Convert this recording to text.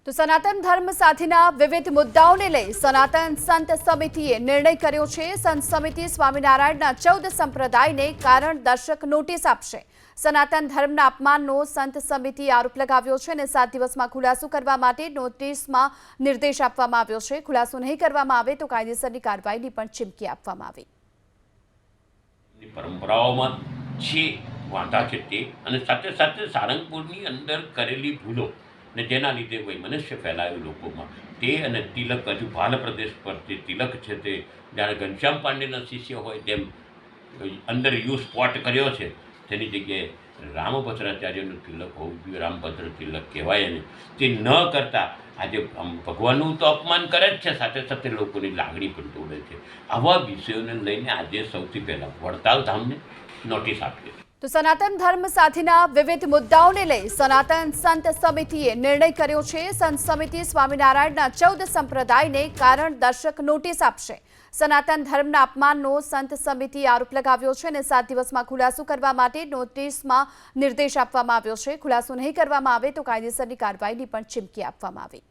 તો સનાતન ધર્મ સાથેના વિવિધ મુદ્દાઓને લઈ સનાતન સંત સમિતિએ નિર્ણય કર્યો છે। સંત સમિતિ સ્વામિનારાયણના 14 સંપ્રદાયને કારણ દર્શક નોટિસ આપશે। સનાતન ધર્મના અપમાનનો સંત સમિતિએ આરોપ લગાવ્યો છે અને 7 દિવસમાં ખુલાસો કરવા માટે નોટિસમાં નિર્દેશ આપવામાં આવ્યો છે। ખુલાસો નહીં કરવામાં આવે તો કાયદેસરની કાર્યવાહીની પણ ચીમકી આપવામાં આવી। પરંપરાઓમાં છે વાંધા છે તે અને સાથે સાથે સારંગપુરની અંદર કરેલી ભૂલો ને જેના લીધે વૈમનસ્ય ફેલાયું લોકોમાં તે અને તિલક હજુ ભાલ પ્રદેશ પર તે તિલક છે તે જ્યારે ઘનશ્યામ પાંડેના શિષ્ય હોય તેમ અંદર યુ સ્પોટ કર્યો છે તેની જગ્યાએ રામભદ્રાચાર્યનું તિલક હોવું જોઈએ, રામભદ્ર તિલક કહેવાય એને તે ન કરતાં આજે ભગવાનનું તો અપમાન કરે જ છે, સાથે સાથે લોકોની લાગણી પણ તોડે છે। આવા વિષયોને લઈને આજે સૌથી પહેલાં વડતાલ ધામને નોટિસ આપી છે। તો સનાતન ધર્મ સાથેના વિવિધ મુદ્દાઓને લઈ સનાતન સંત સમિતિએ નિર્ણય કર્યો છે। સંત સમિતિ સ્વામિનારાયણના 14 સંપ્રદાયને કારણ દર્શક નોટિસ આપશે। સનાતન ધર્મના અપમાનનો સંત સમિતિએ આરોપ લગાવ્યો છે અને 7 દિવસમાં ખુલાસો કરવા માટે નોટિસમાં નિર્દેશ આપવામાં આવ્યો છે। ખુલાસો નહીં કરવામાં આવે તો કાયદેસરની કાર્યવાહીની પણ ચીમકી આપવામાં આવી।